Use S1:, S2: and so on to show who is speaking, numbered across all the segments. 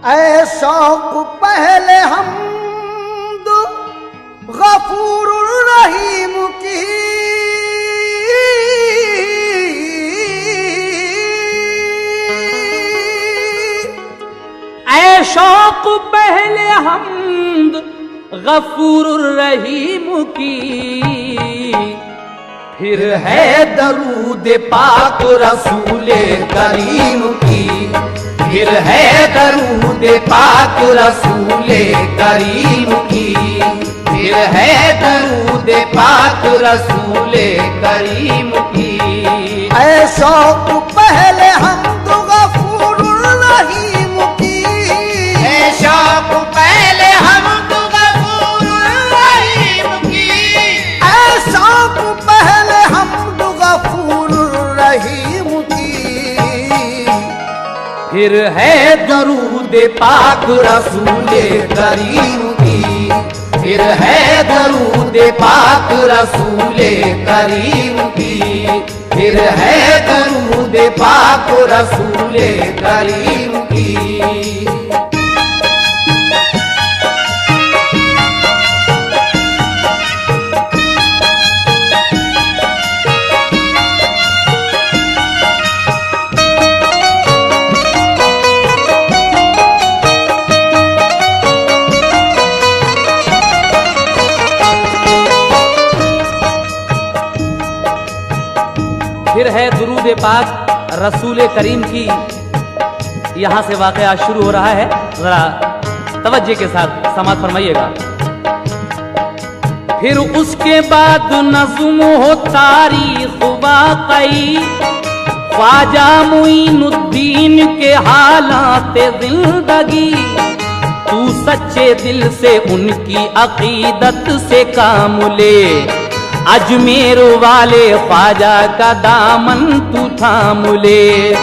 S1: ऐ शौक पहले हमद गफूर रहीम की,
S2: ऐ शौक पहले हमद गफूर रहीम की, फिर है दरूद पाक रसूले करीम की, फिर है दरूद पाक रसूले करीम की, फिर है दरूद पाक रसूले करीम की।
S1: ऐ शौक पहले हमद गफूर रहीम की,
S2: ऐ शौक पहले हमद गफूर रहीम की,
S1: ऐ शौक पहले हमद गफूर रहीम की,
S2: फिर है दरूद पाक रसूले करीम की, फिर है दरूद पाक रसूले करीम की, फिर है दरूद पाक रसूले करीम की। फिर है दुरूद पाक रसूल करीम की। यहां से वाकया शुरू हो रहा है, जरा तवज्जो के साथ समाअत फरमाइएगा। फिर उसके बाद नज़्म हो तारीख़ वाक़ई, ख्वाजा मुईनुद्दीन के हालात जिंदगी, तू सच्चे दिल से उनकी अकीदत से काम ले, अजमेर वाले ख्वाजा का दामन तू थाम ले,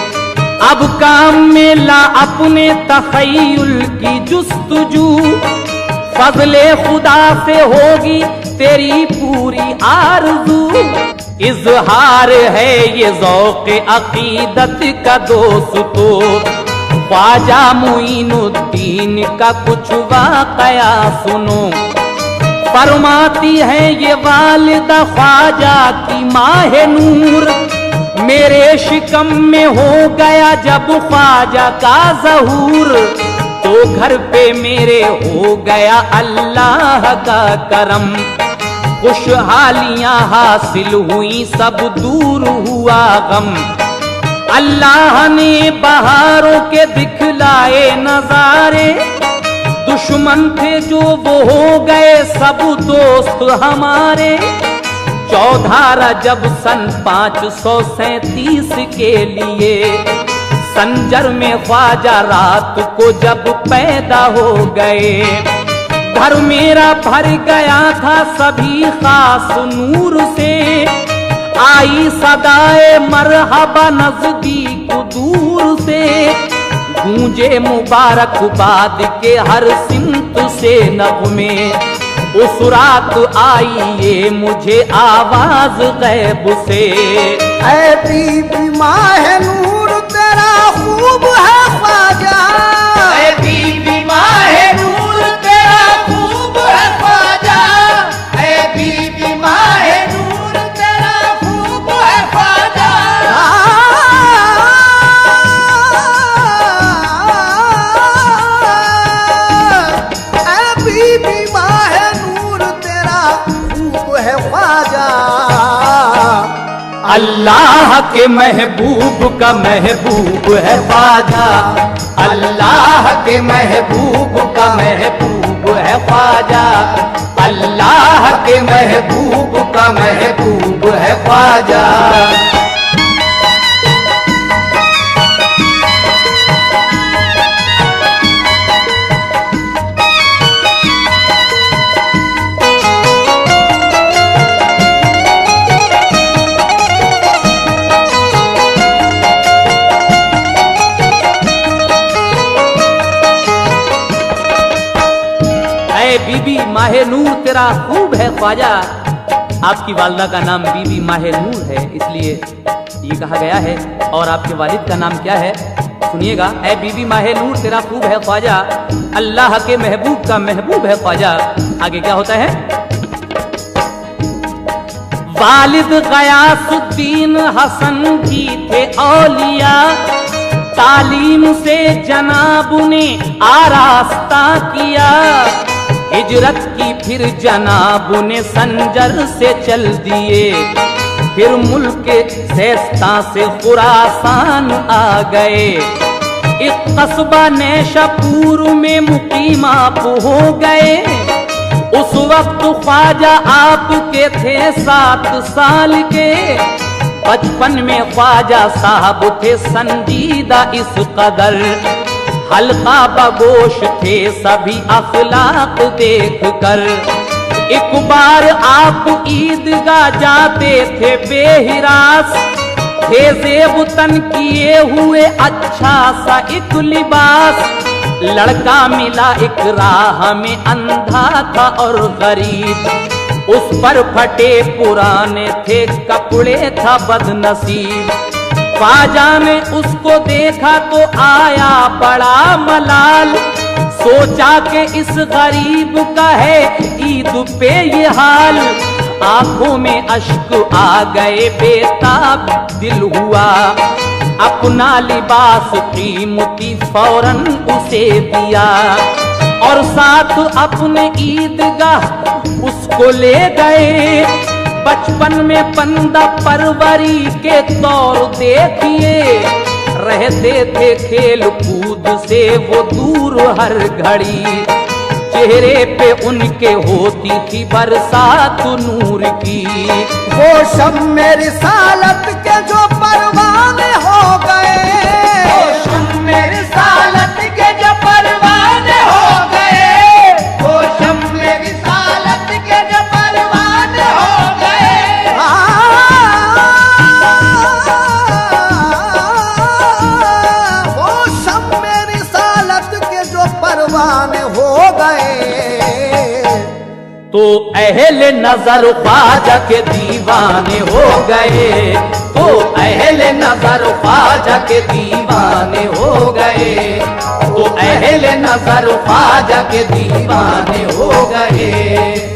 S2: अब काम में ला अपने तख़य्युल की जुस्तजू, फज़ले खुदा से होगी तेरी पूरी आरज़ू, इज़हार है ये ज़ौक़ अक़ीदत का दोस्तो, ख्वाजा मुईनुद्दीन का कुछ वाक़या सुनो। फरमाती है ये वालिदा ख्वाजा की माहे नूर, मेरे शिकम में हो गया जब ख्वाजा का ज़हूर, तो घर पे मेरे हो गया अल्लाह का करम, खुशहालियां हासिल हुई सब दूर हुआ गम, अल्लाह ने बहारों के दिखलाए नजारे, दुश्मन थे जो वो हो गए सब दोस्त हमारे, 14 रजब सन 537 के लिए संजर में ख्वाजा रात को जब पैदा हो गए, घर मेरा भर गया था सभी खास नूर से, आई सदाए मरहबा नजदीक दूर से, गूंजे मुबारकबाद के हर सिमत से नग़्मे, उस रात आई ये मुझे आवाज गैब से।
S1: ऐ बीबी माहे नूर तेरा खूब है ख्वाजा,
S2: ऐ बीबी माहे नूर तेरा खूब है ख्वाजा, ऐ बीबी माहे नूर तेरा खूब है ख्वाजा,
S1: बीबी माहे नूर तेरा खूब है ख्वाजा,
S2: अल्लाह के महबूब का महबूब है ख्वाजा, अल्लाह के महबूब का महबूब है ख्वाजा, अल्लाह के महबूब का महबूब है ख्वाजा। बीबी माहे नूर तेरा खूब है ख्वाजा, आपकी वालिदा का नाम बीबी माहे नूर है, इसलिए ये कहा गया है। और आपके वालिद का नाम क्या है?
S3: सुनिएगा, ऐ बीबी माहे नूर तेरा खूब है ख्वाजा, अल्लाह के महबूब का महबूब है ख्वाजा। आगे क्या होता है? वालिद गयासुद्दीन हसन भी थे औलिया, तालीम से जनाब ने आरास्ता किया। हिजरत की फिर जनाब ने संजर से चल दिए, फिर मुल्क सेस्ता से खुरासान आ गए। एक कस्बा नैशापुर में मुकीम आप हो गए। उस वक्त ख्वाजा आपके थे 7 साल के। बचपन में ख्वाजा साहब थे संजीदा इस कदर, हल्का बगोश थे सभी अखलाक देख कर। एक बार आप ईदगाह जाते थे बेहिरास, थे जेब तन किए हुए अच्छा सा एक लिबास। लड़का मिला एक राह में अंधा था और गरीब, उस पर फटे पुराने थे कपड़े था बदनसीब। ख्वाजा ने उसको देखा तो आया बड़ा मलाल, सोचा कि इस गरीब का है ईद पे ये हाल। आंखों में अश्क आ गए बेताब दिल हुआ, अपना लिबास कीमती फौरन उसे दिया। और साथ अपने ईदगाह उसको ले गए। बचपन में बंदा परवरी के तौर देखिए, रहते थे खेल कूद से वो दूर हर घड़ी। चेहरे पे उनके होती थी बरसात नूर की।
S1: वो शब मेरी सालत के जो परवाने हो गए,
S2: वो शब मेरी सालत के जो परवाने हो गए, वो शब मेरी सालत के जो परवाने हो गए।
S1: वो शब मेरी सालत के जो परवाने हो गए।
S3: तो अहले नजर ख्वाजा के दीवाने हो गए, तो अहले नजर ख्वाजा के दीवाने हो गए, तो अहले नजर ख्वाजा के दीवाने हो गए।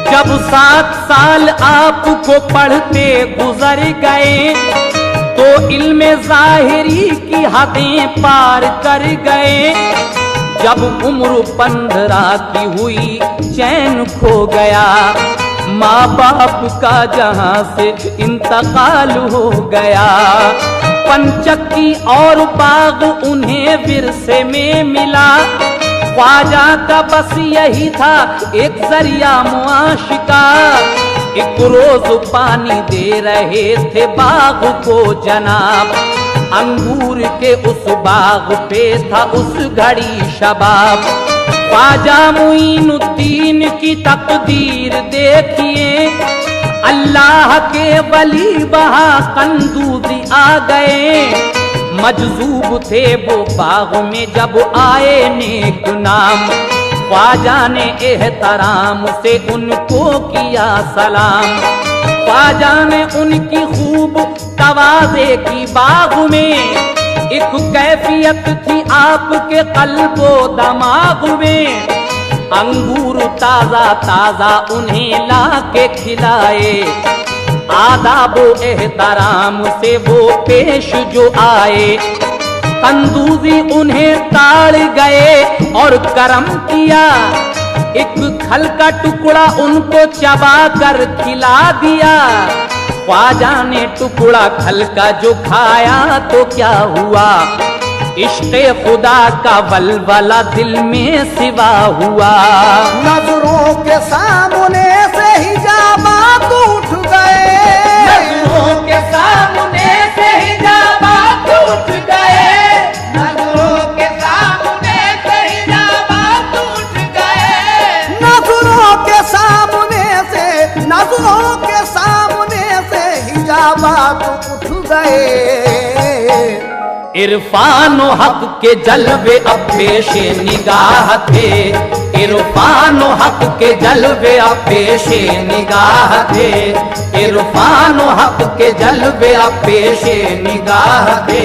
S3: जब 7 साल आपको पढ़ते गुजर गए, तो इल्मे ज़ाहिरी की हदें पार कर गए। जब उम्र 15 की हुई चैन खो गया, माँ बाप का जहां से इंतकाल हो गया। पंचक्की और बाग उन्हें विरसे में मिला। ख्वाजा का बस यही था एक जरिया मुआश का। एक रोज पानी दे रहे थे बाग को जनाब, अंगूर के उस बाग पे था उस घड़ी शबाब। ख्वाजा मुईनुद्दीन की तकदीर देखिए, अल्लाह के वली वहां कंदूजी आ गए। मजजूब थे वो बाग में जब आए नेक नाम, ख्वाजा ने एहतराम से उनको किया सलाम। ख्वाजा ने उनकी खूब तवाज़े की बाग में, एक कैफियत थी आपके कल्बो दमाग में। अंगूर ताजा ताजा उन्हें ला के खिलाए, आदाब एहतराम से वो पेश जो आए। कंदूजी उन्हें ताड़ गए और करम किया, एक खल का टुकड़ा उनको चबा कर खिला दिया। ख्वाजा ने टुकड़ा खल का जो खाया तो क्या हुआ, इश्क़े खुदा का वलवला दिल में सिवा हुआ।
S1: नजरों के सामने से हिजाबात उठ गए,
S2: नजरों के सामने से हिजाबात उठ गए, नजरों के सामने से हिजाबात उठ गए,
S1: नजरों के सामने से, नजरों जज्बात उठ गए।
S3: इरफान हक के जलवे अब पेशे निगाह थे, इरफान हक के जलवे अब पेशे निगाह थे, इरफान हक के जलवे अब पेशे निगाह थे।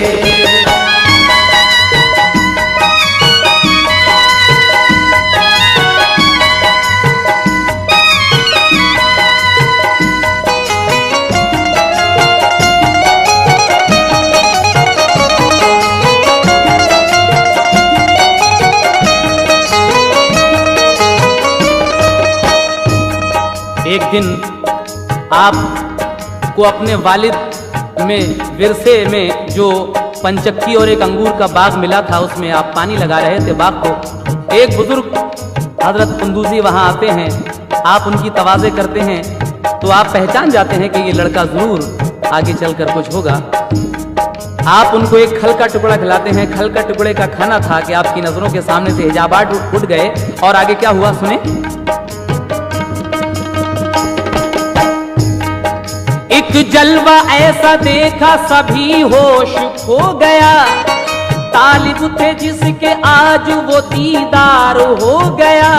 S3: एक दिन आपको अपने वालिद में विरसे में जो पंचक्की और एक अंगूर का बाग मिला था, उसमें आप पानी लगा रहे थे बाग को। एक बुजुर्ग हजरत कुंदूजी वहां आते हैं, आप उनकी तवाज़े करते हैं तो आप पहचान जाते हैं कि ये लड़का जरूर आगे चलकर कुछ होगा। आप उनको एक खल का टुकड़ा खिलाते हैं। खल का टुकड़े का खाना था कि आपकी नजरों के सामने से हिजाबात उठ गए। और आगे क्या हुआ सुने। एक जलवा ऐसा देखा सभी होश खो गया, तालिब थे जिसके आज वो दीदार हो गया।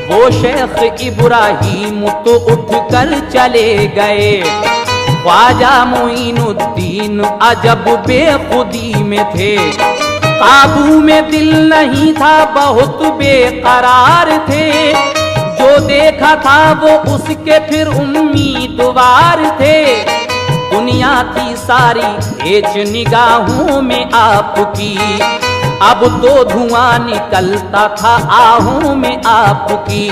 S3: वो शेख इब्राहिम तो उठ कर चले गए, ख्वाजा मोइनुद्दीन अजब बेखुदी में थे। काबू में दिल नहीं था, बहुत बेकरार थे। जो देखा था वो उसके फिर उम्मीदवार थे। दुनिया थी सारी हेच निगाहों में आपकी, अब तो धुआं निकलता था आहों में आपकी।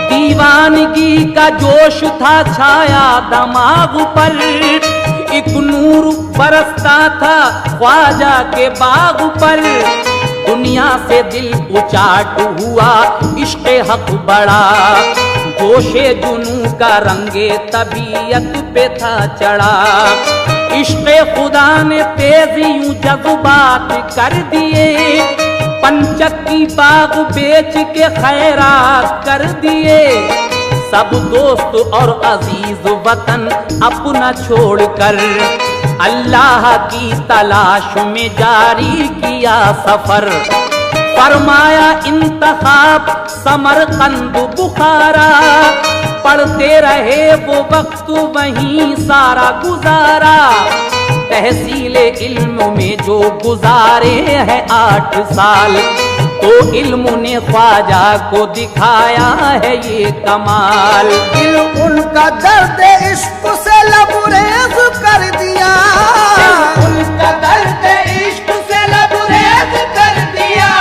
S3: दीवानगी का जोश था छाया दिमाग पर, एक नूर बरसता था ख्वाजा के बाग पर। दुनिया से दिल उचाट हुआ, इश्क़े हक बड़ा, जोशे जुनू का रंगे तबीयत पे था चढ़ा। इश्क़े खुदा ने तेजी यूं जज्बात कर दिए, पंचक्की बाग बेच के खैरात कर दिए। सब दोस्त और अजीज वतन अपना छोड़कर अल्लाह की तलाश में जारी किया सफर। फरमाया इंतखाब समरकंद बुखारा, पढ़ते रहे वो वक्त वहीं सारा गुजारा। तहसीले इल्म में जो गुजारे हैं 8 साल, तो इल्म ने ख्वाजा को दिखाया है ये कमाल।
S1: दिल उनका दर्द इश्क से लबरेज कर दिया,
S2: उनका दर्द इश्क से लबरेज कर दिया।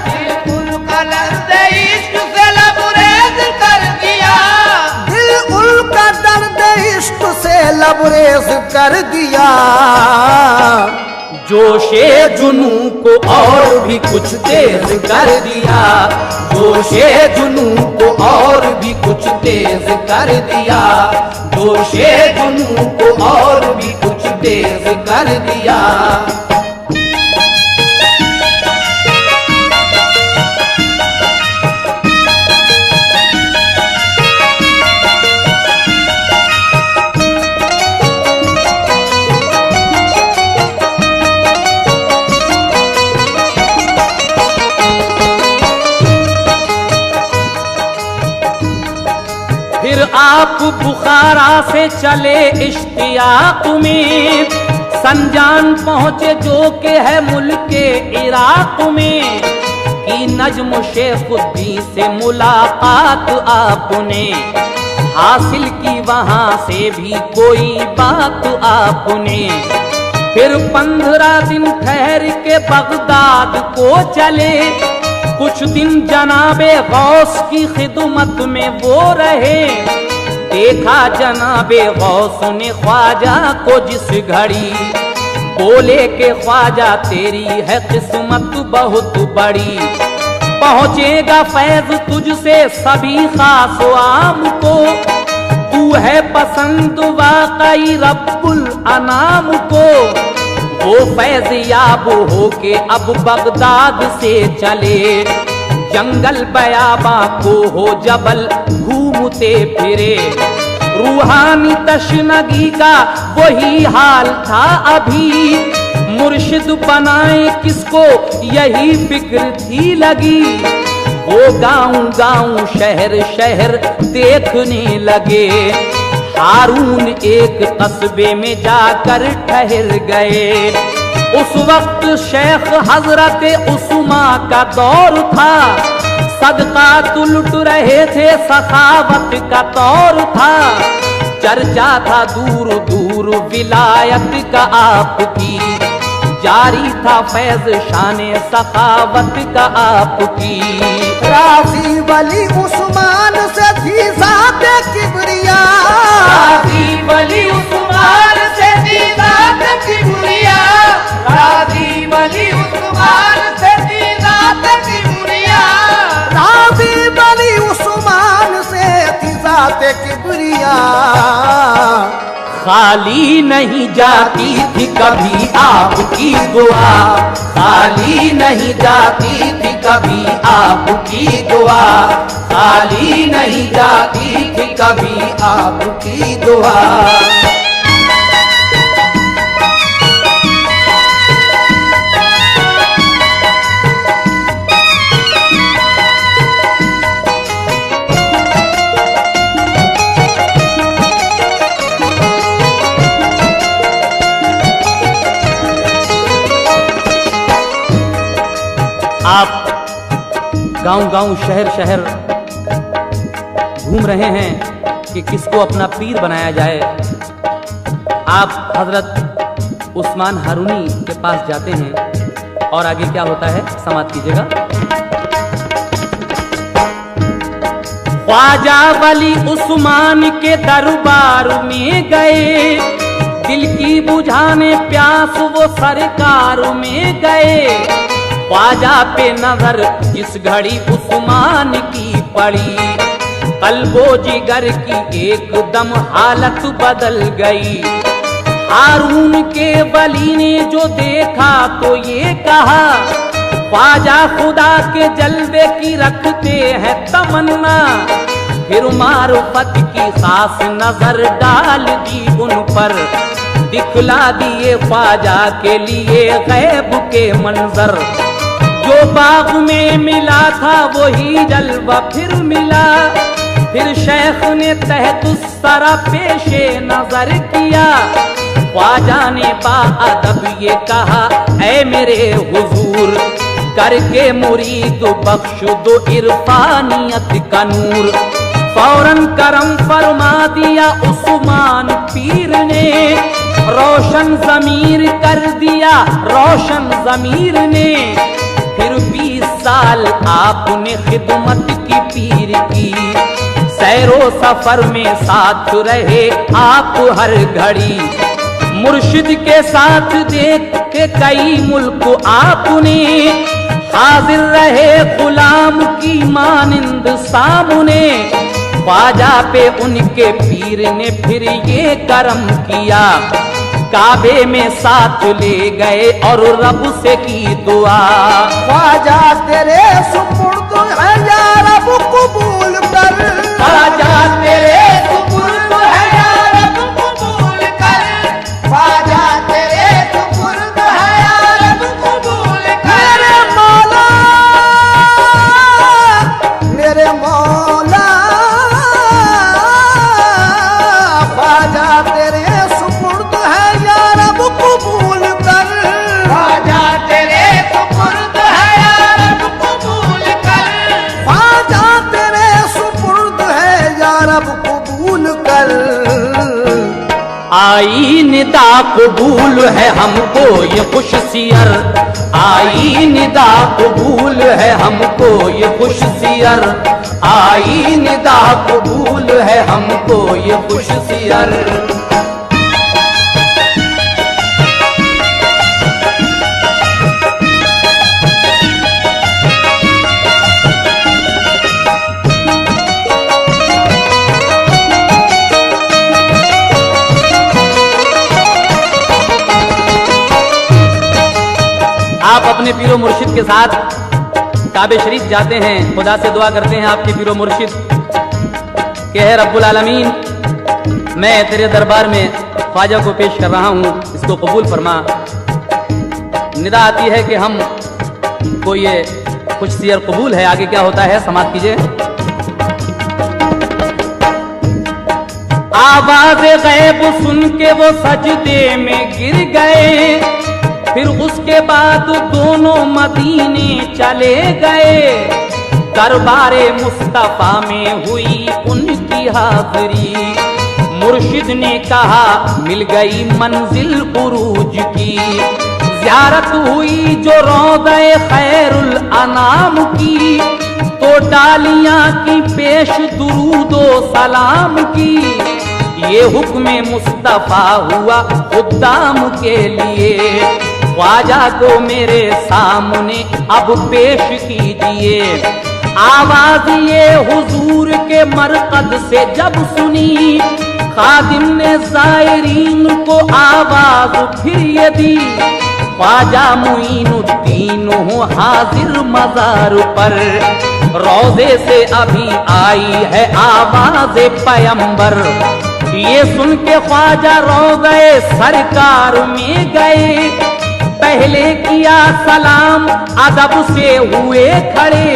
S2: दिल उनका दर्द इश्क से लबरेज कर दिया।
S1: दिल उनका दर्द इश्क से लबरेज कर दिया।
S3: जोशे जुनू को और भी कुछ तेज कर दिया, जोशे जुनू को और भी कुछ तेज कर दिया, जोशे जुनू को और भी कुछ तेज कर दिया। फिर आप बुखारा से चले इश्तियाक में, संजान पहुंचे जो के है मुल्के इराक में। की नज्म शेखुद्दीन से मुलाकात आपने हासिल की, वहां से भी कोई बात आपने। फिर 15 दिन ठहर के बगदाद को चले, कुछ दिन जनाबे गौस की खिदमत में वो रहे। देखा जनाबे गौस ने ख्वाजा को जिस घड़ी, बोले के ख्वाजा तेरी है किस्मत बहुत बड़ी। पहुंचेगा फैज तुझसे सभी खास आम को, तू है पसंद वाकई रब्बुल अनाम को। वो फैज याब हो के अब बगदाद से चले, जंगल बयाबा को हो जबल घूमते फिरे। रूहानी तशनगी का वही हाल था अभी। मुर्शिद बनाए किसको यही फिक्र थी लगी। वो गांव गांव शहर शहर देखने लगे। हारून एक कस्बे में जाकर ठहर गए। उस वक्त शेख हजरत उस्मा का दौर था। सदका तो लुट रहे थे, सखावत का तौर था। चर्चा था दूर दूर विलायत का आपकी। जारी था फैज शाने सखावत का आपकी।
S1: राजी वली उस्मान से थी ज़ात किबरिया।
S2: राजी वली उस्मान से थी ज़ात किबरिया। राजी वली उस्मान से थी ज़ात किबरिया।
S1: राजी वली उस्मान से थी ज़ात किबरिया।
S3: खाली नहीं जाती थी कभी आपकी दुआ। खाली नहीं जाती थी कभी आपकी दुआ। खाली नहीं जाती थी कभी आपकी दुआ। आप गांव गांव शहर शहर घूम रहे हैं कि किसको अपना पीर बनाया जाए। आप हजरत उस्मान हारूनी के पास जाते हैं और आगे क्या होता है समाप्त कीजिएगा। ख्वाजा वली उस्मान के दरबार में गए। दिल की बुझाने प्यास वो सरकार में गए। ख्वाजा पे नजर जिस घड़ी उस्मान की पड़ी। कल्बो जिगर की एकदम हालत बदल गई। हारून के वली ने जो देखा तो ये कहा, ख्वाजा खुदा के जलवे की रखते हैं तमन्ना। फिर मारुफत की खास नजर डाल दी उन पर। दिखला दिए ख्वाजा के लिए गैब के मंजर। जो बाग में मिला था वही जलवा फिर मिला। फिर शेख ने तहतुस सरा पेशे नजर किया। ख्वाजा ने बाअदब ये कहा, ऐ मेरे हुजूर, करके मुरीद बख्श दो इरफानियत का नूर। फौरन करम फरमा दिया उस्मान पीर ने। रोशन ज़मीर कर दिया रोशन ज़मीर ने। फिर 20 साल आपने खिदमत की पीर की। सैरो सफर में साथ रहे आप हर घड़ी। मुर्शिद के साथ देख के कई मुल्क आपने। हाजिर रहे गुलाम की मानिंद सामने। ख्वाजा पे उनके पीर ने फिर ये करम किया। काबे में साथ ले गए और रब से की दुआ।
S1: ख्वाजा तेरे सुपुर्द है या रब कबूल कर।
S2: ख्वाजा तेरे सुपुर्द है या रब कबूल कर। ख्वाजा तेरे सुपुर्द है या रब कबूल कर।
S1: मेरे मौला ख्वाजा तेरे सुपुर्द है या रब कबूल कर।
S2: ख्वाजा तेरे सुपुर्द है या रब कबूल कर।
S1: ख्वाजा तेरे सुपुर्द है या रब कबूल कर।
S3: आई निदा कबूल है हमको ये खुश सियर। आई निदा कबूल है हमको ये खुश सियर। आई निदा कबूल है हमको ये खुश सियर। आप अपने पीरो मुर्शिद के साथ काबे शरीफ जाते हैं। खुदा से दुआ करते हैं आपके पीरो मुर्शिद के है रब्बुल आलमीन मैं तेरे दरबार में ख्वाजा को पेश कर रहा हूँ, इसको कबूल फरमा। निदा आती है कि हम को ये कुछ सियर कबूल है। आगे क्या होता है समाप्त कीजिए। आवाज गैब सुन के वो सजदे में गिर गए, फिर उसके बाद दोनों मदीने चले गए। दरबारे मुस्तफा में हुई उनकी हाजिरी, मुर्शिद ने कहा मिल गई मंजिल उरूज की। ज़ियारत हुई जो रौज़े खैरुल अनाम की, तो डालियां की पेश दुरूदो सलाम की। ये हुक्म मुस्तफा हुआ खुद्दाम के लिए, ख्वाजा को मेरे सामने अब पेश कीजिए। आवाज ये हुजूर के मरकद से जब सुनी, खादिम ने ज़ायरीन को आवाज फिर ये दी। ख्वाजा मुईनुद्दीन हो हाजिर मज़ार पर, रोज़े से अभी आई है आवाज पैगंबर। ये सुन के ख्वाजा रोज़े सरकार में गए, पहले किया सलाम अदब से हुए खड़े।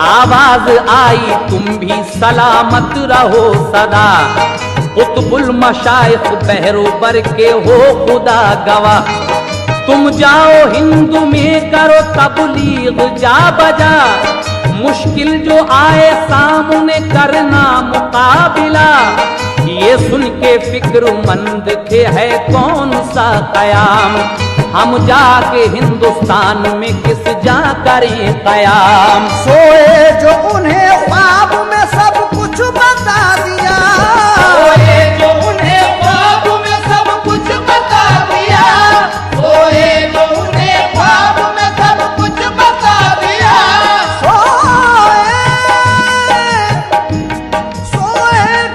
S3: आवाज आई तुम भी सलामत रहो सदा, कुतुबुल मशाइख बहरोबर के हो खुदा गवाह। तुम जाओ हिंदू में करो तबलीग जा बजा, मुश्किल जो आए सामने करना मुकाबिला। ये सुन के फिक्रमंद थे है कौन सा कयाम, हम जाके हिंदुस्तान में किस जा करें कयाम।
S1: सोए जो उन्हें ख्वाब में सब कुछ बता दिया,
S2: सोए जो उन्हें ख्वाब में सब कुछ बता दिया, सोए जो उन्हें ख्वाब में सब कुछ बता दिया।
S1: सोए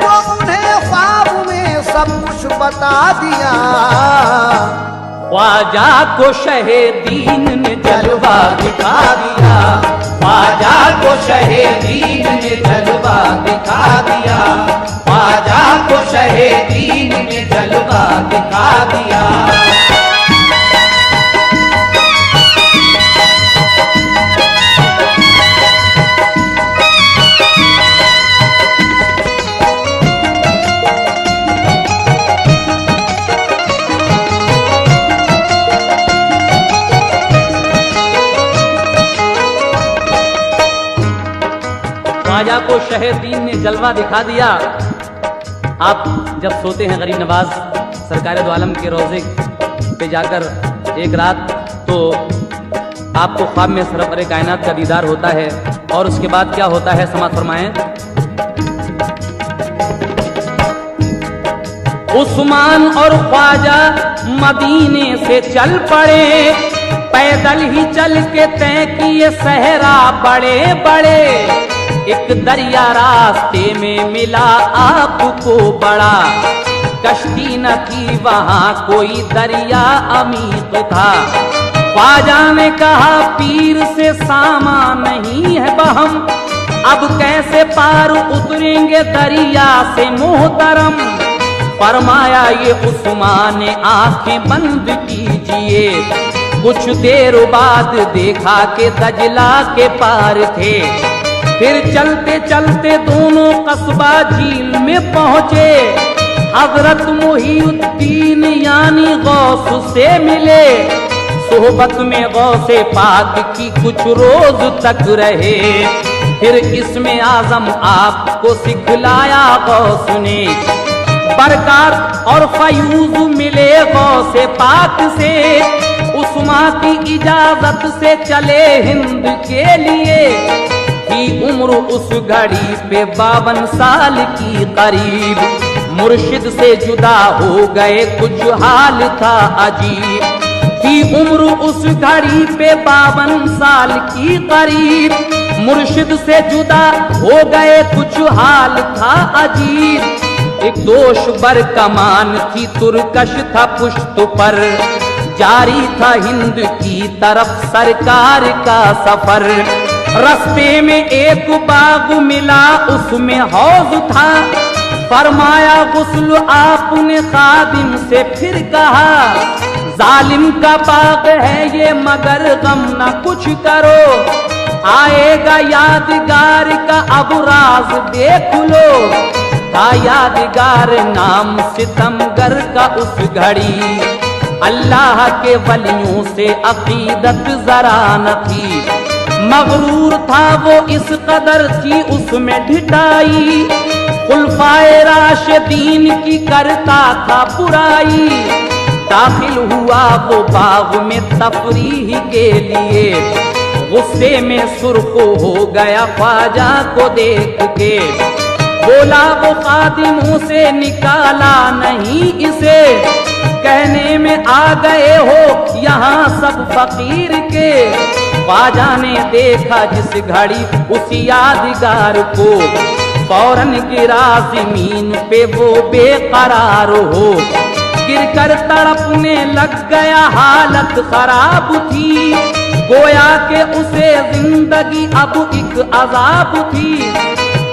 S1: जो उन्हें ख्वाब में सब कुछ बता दिया।
S3: ख्वाजा को शहे दीन ने जलवा दिखा दिया, ख्वाजा को शहे दीन ने जलवा दिखा दिया, ख्वाजा को शहे दीन ने जलवा दिखा दिया। ख्वाजा को शहे दीन ने जलवा दिखा दिया। आप जब सोते हैं गरीब नवाज सरकार दो आलम के रोज़े पे जाकर एक रात, तो आपको ख्वाब में सरवरे कायनात का दीदार होता है। और उसके बाद क्या होता है समाअत फरमाएं। उस्मान और ख्वाजा मदीने से चल पड़े, पैदल ही चल के तय किए सहरा बड़े बड़े। एक दरिया रास्ते में मिला आपको बड़ा, कश्ती न थी वहां कोई दरिया अमीर था। ख्वाजा ने कहा पीर से सामा नहीं है बहम, अब कैसे पार उतरेंगे दरिया से मोहतरम। फरमाया ये उस्मान ने आंखें बंद कीजिए, कुछ देर बाद देखा के दजला के पार थे। फिर चलते चलते दोनों कस्बा झील में पहुंचे, हजरत मुहीउद्दीन यानी गौस से मिले। सोहबत में गौसे पाक की कुछ रोज तक रहे, फिर इसमें आजम आपको सिखलाया गौस ने। बरकत और फयूज मिले गौसे पाक से, उस्मा की इजाजत से चले हिंद के लिए। की उम्र उस घड़ी पे 52 साल की करीब, मुर्शिद से जुदा हो गए कुछ हाल था अजीब। की उम्र उस घड़ी पे 52 साल की करीब, मुर्शिद से जुदा हो गए कुछ हाल था अजीब। एक दोष बर कमान थी तुरकश था पुश्त पर, जारी था हिंद की तरफ सरकार का सफर। रस्ते में एक बाग मिला उसमें हौज था, फरमाया गुस्ल आपने खादिम से, फिर कहा जालिम का बाग है ये मगर गम न कुछ करो, आएगा यादगार का अब राज देख लो। था यादगार नाम सितमगर का उस घड़ी, अल्लाह के वलियों से अकीदत जरा न थी, मगरूर था वो इस कदर थी उसमें ढिठाई, खुलफाए राशिदीन की करता था बुराई। दाखिल हुआ वो बाग में तफरीह के लिए, गुस्से में सुर्ख हो गया ख्वाजा को देख के, बोला वो खादिमों से निकाला नहीं इसे, कहने में आ गए हो यहाँ सब फकीर के। ख्वाजा ने देखा जिस घड़ी उस यादगार को, फौरन गिरा जमीन पे वो बेकरार हो, गिरकर तड़पने लग गया हालत खराब थी, गोया के उसे जिंदगी अब एक अजाब थी।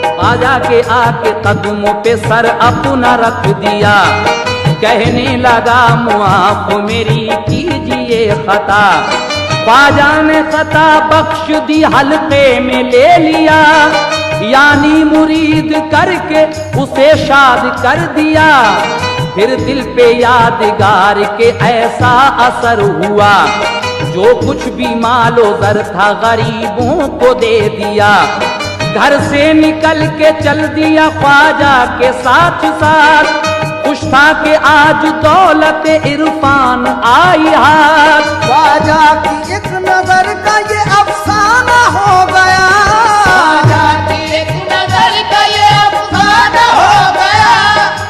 S3: ख्वाजा के आके कदमों पे सर अपना रख दिया, कहने लगा मुआफ मेरी कीजिए खता। ख्वाजा ने खता बख्श दी, हल्के में ले लिया, यानी मुरीद करके उसे शाद कर दिया। फिर दिल पे यादगार के ऐसा असर हुआ, जो कुछ भी मालो दर था गरीबों को दे दिया। घर से निकल के चल दिया ख्वाजा के साथ साथ, खुश था कि आज दौलत इरफान आई हाथ।
S1: ख्वाजा की एक नजर का ये अफसाना हो गया,
S2: ख्वाजा की एक नजर का ये अफसाना हो गया,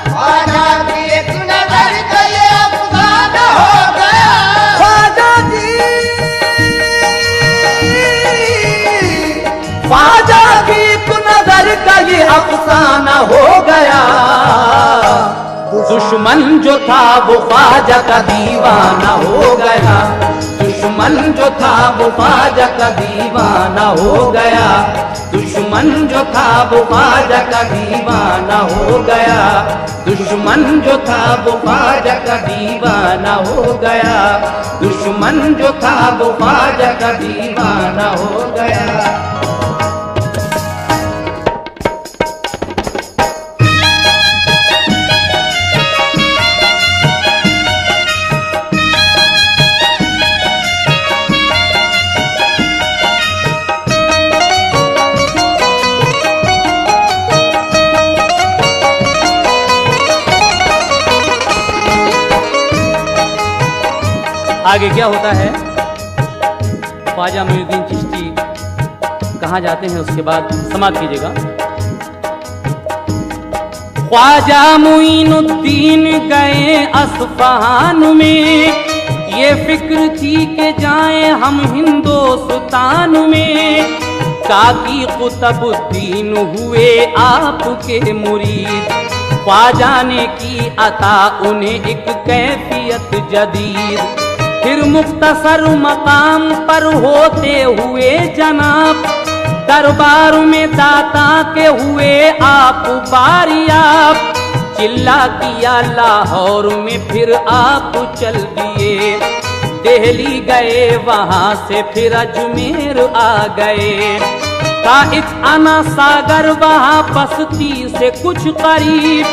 S2: ख्वाजा की एक नजर का ये अफसाना हो गया।
S1: ख्वाजा जी,
S3: ख्वाजा की एक नजर का ये अफसाना हो गया, दुश्मन जो था वो ख्वाजा का दीवाना हो गया, दुश्मन जो था वो ख्वाजा का दीवाना हो गया, दुश्मन जो था वो ख्वाजा का दीवाना हो गया, दुश्मन जो था वो ख्वाजा का दीवाना हो गया, दुश्मन जो था वो ख्वाजा का दीवाना हो गया। आगे क्या होता है, ख्वाजा मोइनुद्दीन चिश्ती कहाँ जाते हैं उसके बाद समाप्त कीजिएगा। ख्वाजा मोइनुद्दीन गए अस्फहान में, ये फिक्र थी कि जाएं हम हिंदुस्तान में, काकी कुतुबुद्दीन हुए आपके मुरीद, ख्वाजा ने की अता उन्हें एक कैफियत जदीद। फिर मुख्तसर मकाम पर होते हुए जनाब, दरबार में दाता के हुए आप बारियाब, चिल्ला किया लाहौर में फिर आप चल दिए, दिल्ली गए वहां से फिर अजमेर आ गए, था एक आना सागर वहां बस्ती से कुछ करीब,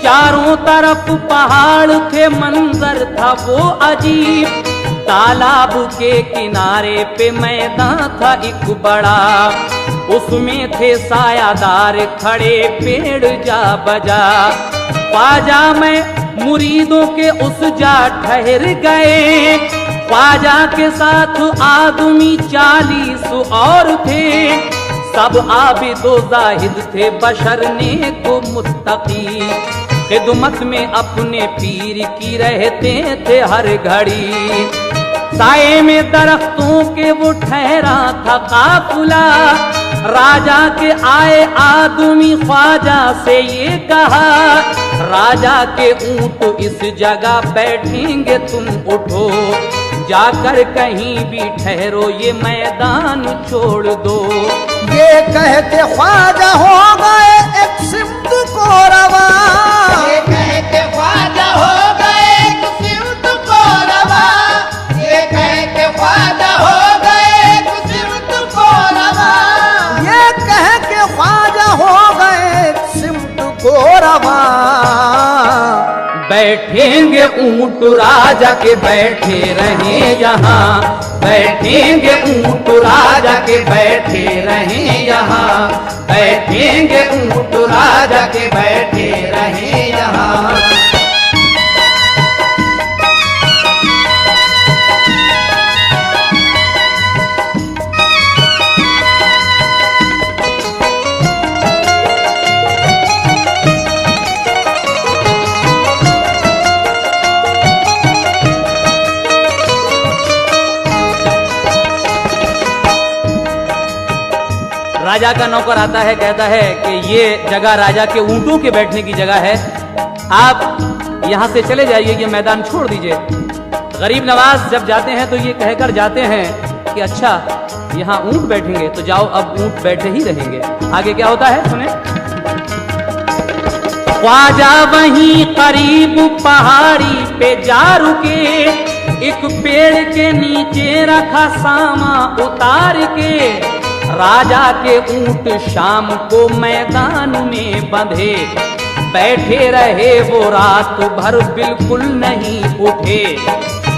S3: चारों तरफ पहाड़ थे मंजर था वो अजीब, तालाब के किनारे पे मैदान था एक बड़ा, उसमें थे सायादार खड़े पेड़ जा बजा, ख्वाजा में मुरीदों के उस जा ठहर गए, ख्वाजा के साथ आदमी 40 और थे, सब आबिदो जाहिद थे बशर नेको मुत्तकी, खिदमत में अपने पीर की रहते थे हर घड़ी, साए में दरख्तों के वो ठहरा था काफिला, राजा के आए आदमी ख्वाजा से ये कहा, राजा के ऊंट इस जगह बैठेंगे तुम उठो, जाकर कहीं भी ठहरो ये मैदान छोड़ दो।
S1: ये कहते ख्वाजा हो गए एक सिमत को रवा।
S2: ये कह के ख्वाजा हो गए सिमत को रवा, ये कह के ख्वाजा हो गए सिमत को रवा।
S1: ये कह के ख्वाजा हो गए सिमत को रवा।
S3: बैठेंगे ऊंट राजा के बैठे रहे यहाँ, बैठेंगे ऊंट राजा के बैठे रहे यहाँ, बैठेंगे ऊंट राजा के बैठे रहे यहाँ। राजा का नौकर आता है, कहता है कि ये जगह राजा के ऊंटों के बैठने की जगह है, आप यहाँ से चले जाइए, ये मैदान छोड़ दीजिए। गरीब नवाज जब जाते हैं तो ये कहकर जाते हैं कि अच्छा यहाँ ऊंट बैठेंगे तो जाओ, अब ऊंट बैठे ही रहेंगे। आगे क्या होता है सुने। ख्वाजा वहीं करीब पहाड़ी पे जा रुके, एक पेड़ के नीचे रखा सामा उतार के। राजा के ऊंट शाम को मैदान में बंधे, बैठे रहे वो रात भर बिल्कुल नहीं उठे।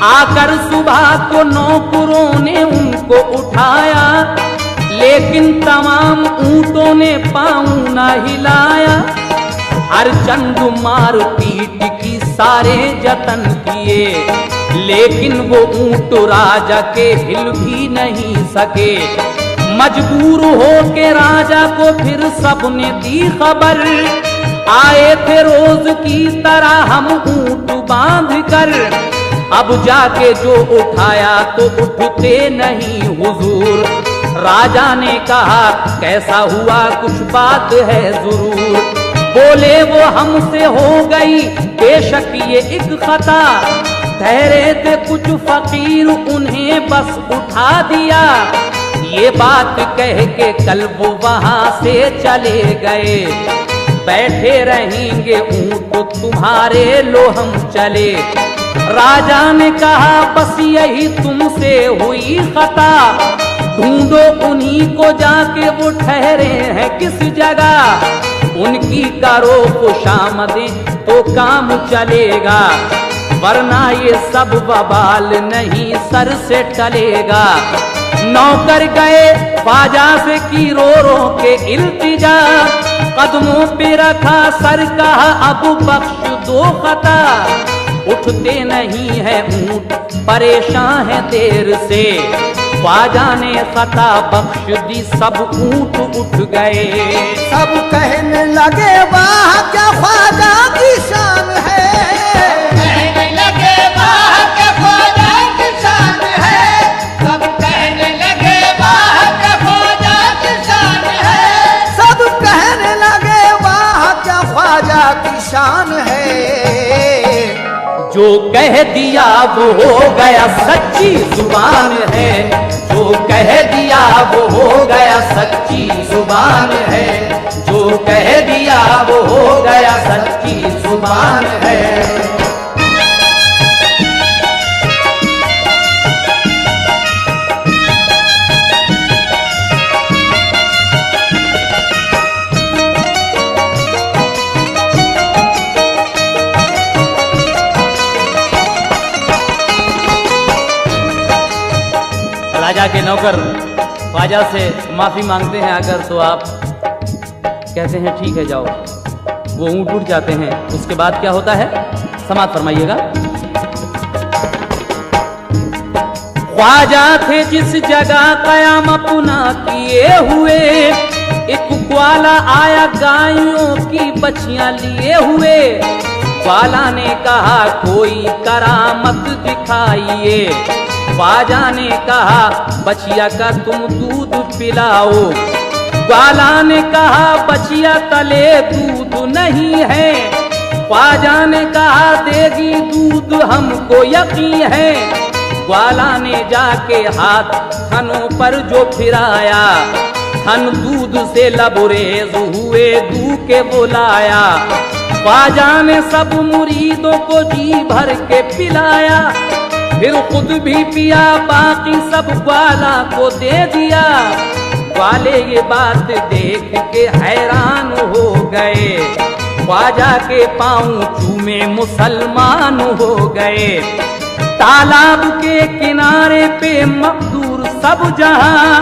S3: आकर सुबह को नौकरों ने उनको उठाया, लेकिन तमाम ऊंटों ने पाँव न हिलाया। हर चंद मार पीट की सारे जतन किए, लेकिन वो ऊंट राजा के हिल भी नहीं सके। मजबूर हो के राजा को फिर सबने दी खबर, आए थे रोज की तरह हम ऊंट बांध कर। अब जाके जो उठाया तो उठते नहीं हुजूर। राजा ने कहा कैसा हुआ, कुछ बात है जरूर। बोले वो हमसे हो गई बेशक ये एक खता, ठहरे थे कुछ फकीर उन्हें बस उठा दिया। ये बात कह के कल वो वहां से चले गए, बैठे रहेंगे ऊंट तुम्हारे लो हम चले। राजा ने कहा बस यही तुमसे हुई खता, ढूंढो उन्हीं को जाके वो ठहरे हैं किस जगह। उनकी करो खुशामदें तो काम चलेगा, वरना ये सब बवाल नहीं सर से टलेगा। नौकर गए ख्वाजा से की रो रो के इल्तिजा, कदमों पे रखा सर कहा अब बख्श दो खता। उठते नहीं है ऊंट परेशान है देर से, ख्वाजा ने खता बख्श दी सब ऊंट उठ गए।
S1: सब कहने लगे वाह क्या ख्वाजा की शान है,
S2: कहने लगे वाह क्या ख्वाजा की शान है। सब कहने लगे वाह क्या ख्वाजा की शान है।
S1: सब कहने लगे वाह क्या ख्वाजा की शान है।
S3: जो कह दिया वो हो गया सच्ची जुबान है, जो कह दिया वो हो गया सच्ची जुबान है, जो कह दिया वो हो गया सच्ची जुबान है। राजा के नौकर ख्वाजा से माफी मांगते हैं आकर, तो आप कहते हैं ठीक है जाओ। वो ऊंट उठ जाते हैं। उसके बाद क्या होता है समाप्त फरमाइएगा। ख्वाजा थे जिस जगह कयाम अपना किए हुए, एक ग्वाला आया गायों की बछियां लिए हुए। ग्वाला ने कहा कोई करामत दिखाइए। ख्वाजा ने कहा बछिया का तुम दूध पिलाओ। ग्वाला ने कहा बछिया तले दूध नहीं है। ख्वाजा ने कहा देगी दूध हमको यकीन है। ग्वाला ने जाके हाथ थनों पर जो फिराया, धन दूध से लबरेज हुए, दू के बुलाया। ख्वाजा ने सब मुरीदों को जी भर के पिलाया, फिर खुद भी पिया, बाकी सब ग्वाला को दे दिया। ग्वाले ये बात देख के हैरान हो गए, ख्वाजा के पांव चूमे मुसलमान हो गए। तालाब के किनारे पे मकदूर सब जहां,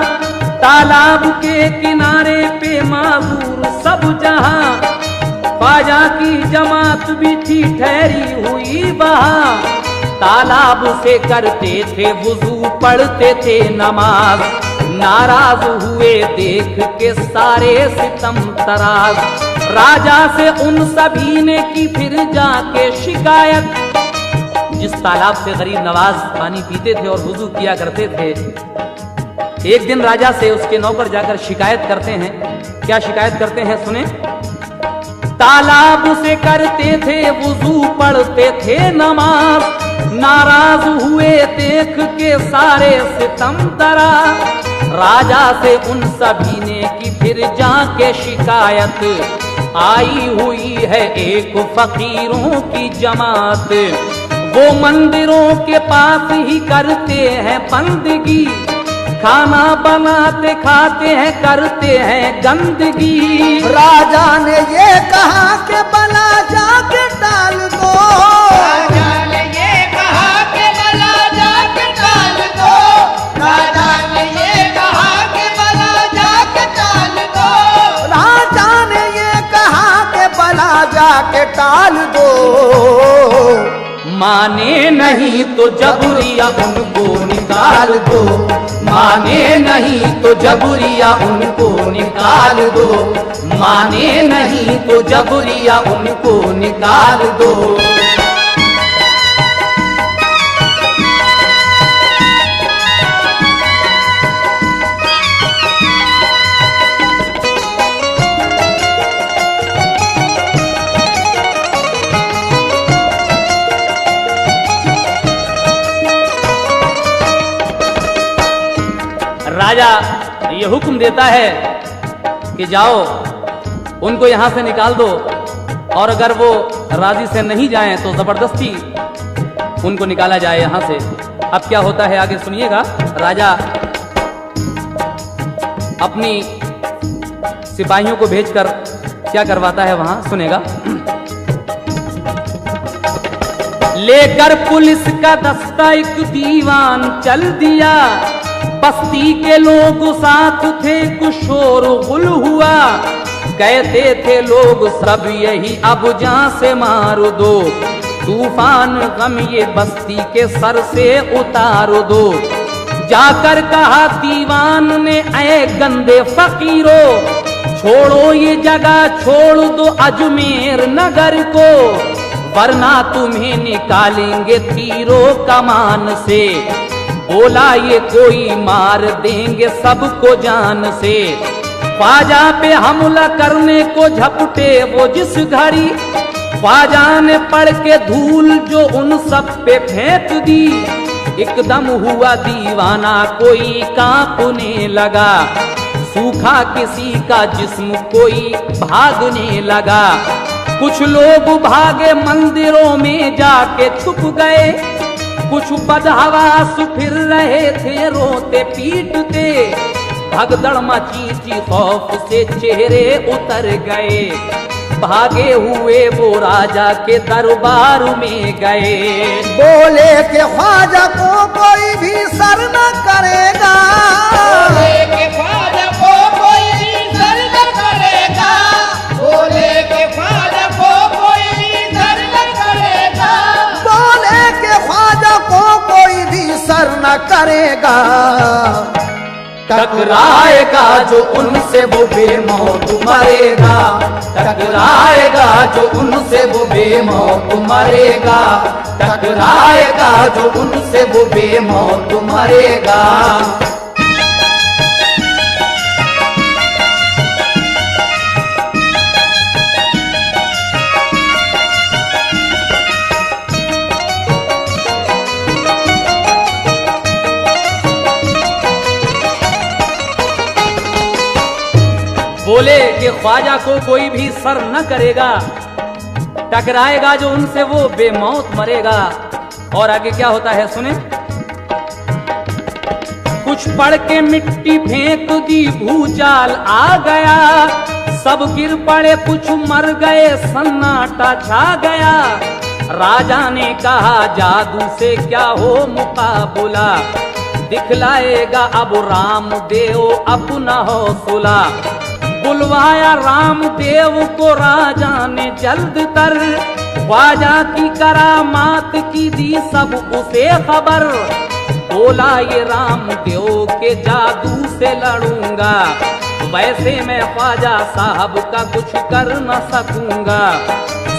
S3: तालाब के किनारे पे माजूर सब जहां। ख्वाजा की जमात भी थी ठहरी हुई वहां। तालाब से करते थे वुजू, पढ़ते थे नमाज। नाराज हुए देख के सारे सितम तराज। राजा से उन सभी ने की फिर जाके शिकायत। जिस तालाब से गरीब नवाज पानी पीते थे और वुजू किया करते थे, एक दिन राजा से उसके नौकर जाकर शिकायत करते हैं। क्या शिकायत करते हैं सुने। तालाब से करते थे वुजू, पढ़ते थे नमाज। नाराज हुए देख के सारे सितम तरा। राजा से उन सभी ने की फिर जाके शिकायत। आई हुई है एक फकीरों की जमात, वो मंदिरों के पास ही करते हैं बंदगी। खाना बनाते खाते हैं करते हैं गंदगी।
S1: राजा ने ये कहा कि भला जाके टाल दो,
S2: राजा ने ये कहा कि भला जाके टाल दो। राजा ने ये कहा कि भला जाके टाल दो।
S1: राजा ने ये कहा कि भला जाके टाल दो।
S3: माने नहीं तो जबरिया उनको निकाल दो, माने नहीं तो जबरिया उनको निकाल दो, माने नहीं तो जबरिया उनको निकाल दो। राजा ये हुक्म देता है कि जाओ उनको यहां से निकाल दो, और अगर वो राजी से नहीं जाएं तो जबरदस्ती उनको निकाला जाए यहां से। अब क्या होता है आगे सुनिएगा। राजा अपनी सिपाहियों को भेजकर क्या करवाता है वहां, सुनेगा। लेकर पुलिस का दस्ता एक दीवान चल दिया। बस्ती के लोग साथ थे, कुछ शोर गुल हुआ। कहते थे लोग सब यही अब जान से मार दो। तूफान गम ये बस्ती के सर से उतार दो। जाकर कहा दीवान ने, ऐ गंदे फकीरो, छोड़ो ये जगह, छोड़ दो अजमेर नगर को, वरना तुम्हें निकालेंगे तीरों कमान से। बोला ये कोई मार देंगे सबको जान से। ख्वाजा पे हमला करने को झपटे वो जिस घड़ी, ख्वाजा ने पड़ के धूल जो उन सब पे फेंक दी। एकदम हुआ दीवाना कोई कांपने लगा, सूखा किसी का जिस्म कोई भागने लगा। कुछ लोग भागे मंदिरों में जाके छुप गए, कुछ बदहवास फिर रहे थे रोते पीटते। भगदड़ मची थी खौफ से चेहरे उतर गए, भागे हुए वो राजा के दरबार में गए।
S1: बोले कि ख्वाजा को कोई भी सर न करेगा,
S2: बोले कि ख्वाजा को कोई भी सर न करेगा। बोले कि ख्वाजा को कोई भी सर न करेगा।
S1: बोले कि ख्वाजा को कोई भी सर न करेगा।
S3: टकराएगा जो उनसे वो बेमौत मरेगा, टकराएगा जो उनसे वो बेमौत मरेगा, टकराएगा जो उनसे वो बेमौत मरेगा। बोले कि ख्वाजा को कोई भी सर न करेगा, टकराएगा जो उनसे वो बेमौत मरेगा। और आगे क्या होता है सुने। कुछ पढ़ के मिट्टी फेंक दी, भूचाल आ गया, सब गिर पड़े कुछ मर गए, सन्नाटा छा गया। राजा ने कहा जादू से क्या हो मुकाबला, दिखलाएगा अब रामदेव अपना हौसला। बुलवाया रामदेव को राजा ने जल्द तर, ख्वाजा की करामात की दी सब उसे खबर। बोला ये रामदेव के जादू से लड़ूंगा, वैसे मैं ख्वाजा साहब का कुछ कर न सकूंगा।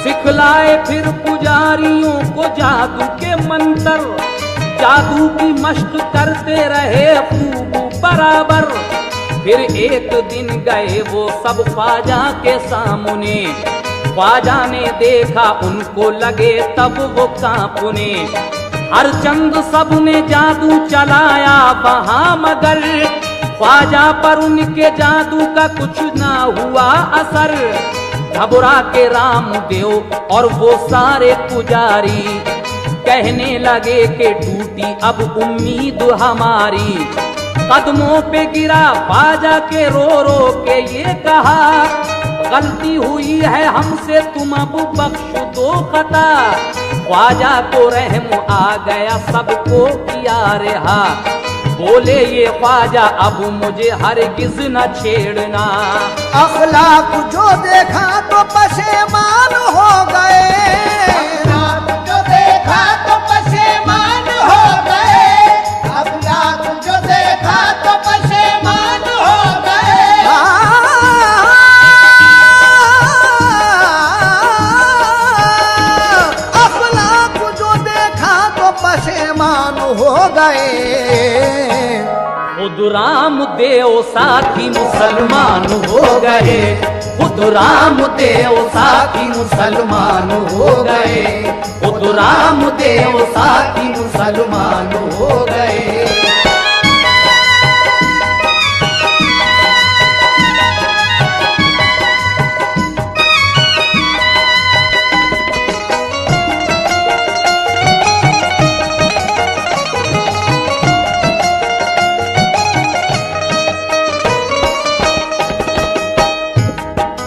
S3: सिखलाए फिर पुजारियों को जादू के मंत्र, जादू की मश्क करते रहे खूब बराबर। फिर एक दिन गए वो सब ख्वाजा के सामने, ख्वाजा ने देखा उनको लगे तब वो कांपने। हर चंद सब ने जादू चलाया वहां मगर, ख्वाजा पर उनके जादू का कुछ ना हुआ असर। घबरा के रामदेव और वो सारे पुजारी, कहने लगे कि टूटी अब उम्मीद हमारी। कदमों पे गिरा ख्वाजा के रो रो के ये कहा, गलती हुई है हमसे तुम अब बख्श दो खता। ख्वाजा को रहम आ गया सबको किया रिहा, बोले ये ख्वाजा अब मुझे हरगिज न छेड़ना।
S1: अखलाक जो देखा तो पशेमान हो गए,
S2: अखलाक जो देखा तो पशेमान हो गए, अखलाक जो देखा तो पशेमान हो गए।
S1: अखलाक जो देखा तो पशेमान हो गए।
S3: खुद रामदेव साथी मुसलमान हो गए, खुद रामदेव साथी मुसलमान हो गए, खुद रामदेव साथी मुसलमान हो गए।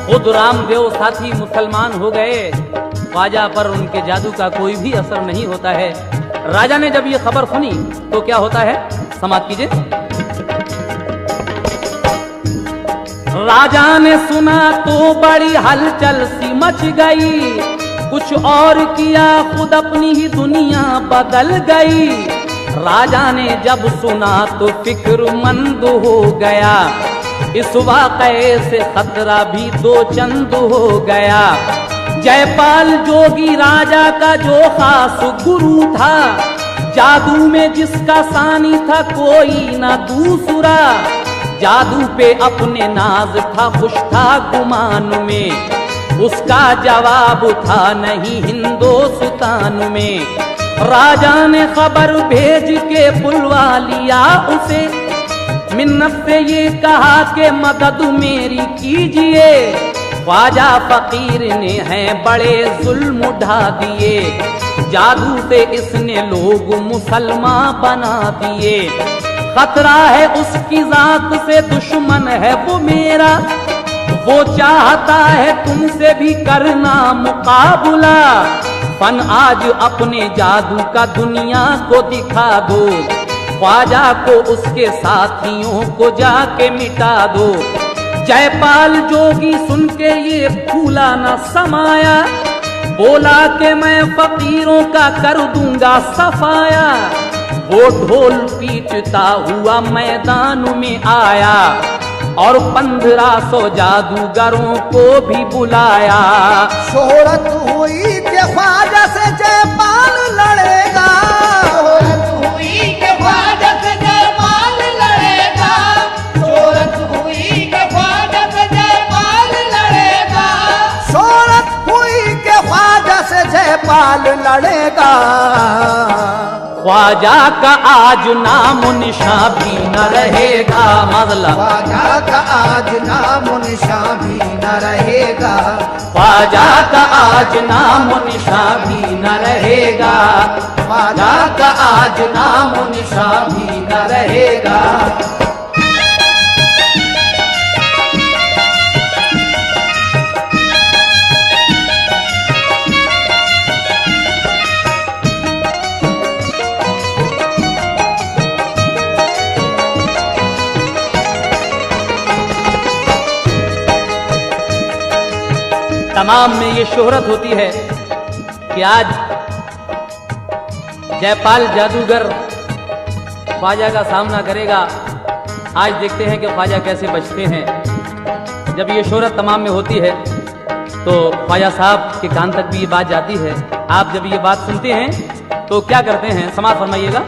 S3: खुद रामदेव साथी मुसलमान हो गए, ख्वाजा पर उनके जादू का कोई भी असर नहीं होता है। राजा ने जब ये खबर सुनी तो क्या होता है समाप्त कीजिए। राजा ने सुना तो बड़ी हलचल सी मच गई, कुछ और किया खुद अपनी ही दुनिया बदल गई। राजा ने जब सुना तो फिक्रमंद हो गया, इस वाक़े से खतरा भी दो चंद हो गया। जयपाल जोगी राजा का जो खास गुरु था, जादू में जिसका सानी था कोई ना दूसरा। जादू पे अपने नाज था खुश था गुमान में, उसका जवाब था नहीं हिंदुस्तान में। राजा ने खबर भेज के बुलवा लिया उसे, मिन्नत से ये कहा कि मदद मेरी कीजिए। ख्वाजा फकीर ने हैं बड़े जुल्म उठा दिए, जादू से इसने लोग मुसलमान बना दिए। खतरा है उसकी जात से, दुश्मन है वो मेरा, वो चाहता है तुमसे भी करना मुकाबला। फन आज अपने जादू का दुनिया को दिखा दो, ख्वाजा को उसके साथियों को जाके मिटा दो। जयपाल जोगी सुन के ये फूला न समाया, बोला कि मैं फकीरों का कर दूंगा सफाया। वो ढोल पीटता हुआ मैदान में आया और 1500 जादूगरों को भी बुलाया।
S1: शोहरत हुई कि ख्वाजा से जयपाल लड़ेगा,
S2: शोहरत हुई कि ख्वाजा से जयपाल लड़ेगा, शोहरत हुई कि ख्वाजा से जयपाल लड़ेगा,
S1: शोहरत हुई कि ख्वाजा से जयपाल लड़ेगा।
S3: ख्वाजा का आज नाम निशा भी न रहेगा, मतलब
S1: ख्वाजा का आज नाम निशा भी न रहेगा,
S3: ख्वाजा का आज नाम निशा भी न रहेगा, ख्वाजा का आज नाम निशा भी न रहेगा। तमाम में ये शोहरत होती है कि आज जयपाल जादूगर ख्वाजा का सामना करेगा। आज देखते हैं कि ख्वाजा कैसे बचते हैं। जब ये शोहरत तमाम में होती है तो ख्वाजा साहब के कान तक भी ये बात जाती है। आप जब ये बात सुनते हैं तो क्या करते हैं, समाप्त फरमाइएगा।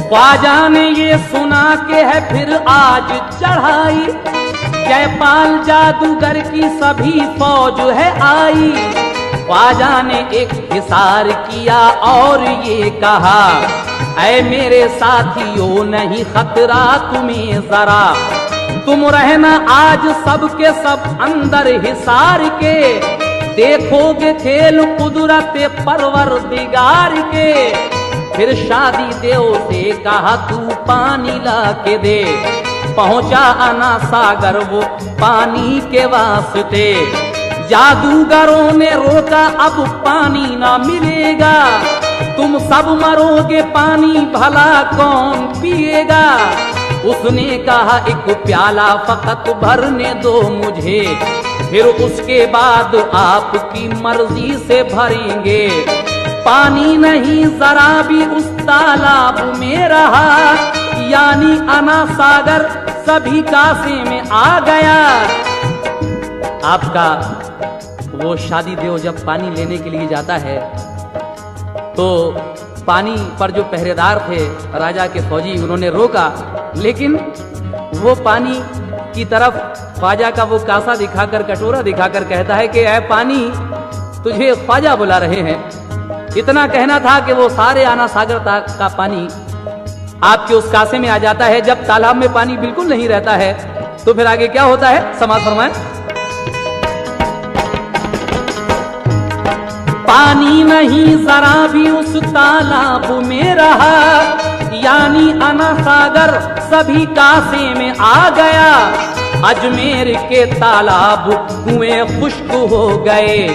S3: ख्वाजा ने ये सुना के है फिर आज चढ़ाई, जयपाल जादूगर की सभी फौज है आई। ख्वाजा ने एक हिसार किया और ये कहा, ऐ मेरे साथियों नहीं खतरा तुम्हें जरा, तुम रहना आज सब के सब अंदर हिसार के, देखोगे खेल कुदरत परवरदिगार के। फिर शादी देव से कहा तू पानी ला के दे, पहुंचा अना सागर वो पानी के वास्ते। जादूगरों ने रोका अब पानी ना मिलेगा, तुम सब मरोगे पानी भला कौन पिएगा। उसने कहा एक प्याला फकत भरने दो मुझे, फिर उसके बाद आपकी मर्जी से भरेंगे। पानी नहीं जरा भी उस तालाब में रहा, यानी अना सागर सभी कासे में आ गया। आपका वो शादी देव जब पानी लेने के लिए जाता है तो पानी पर जो पहरेदार थे राजा के फौजी, उन्होंने रोका, लेकिन वो पानी की तरफ ख्वाजा का वो कासा दिखाकर, कटोरा दिखाकर कहता है कि ऐ पानी, तुझे ख्वाजा बुला रहे हैं। इतना कहना था कि वो सारे आना सागर का पानी आपके उस कासे में आ जाता है। जब तालाब में पानी बिल्कुल नहीं रहता है तो फिर आगे क्या होता है, समाज फरमाएं। पानी नहीं जरा भी उस तालाब में रहा, यानी अना सागर सभी कासे में आ गया। अजमेर के तालाब कुएं खुश्क हो गए,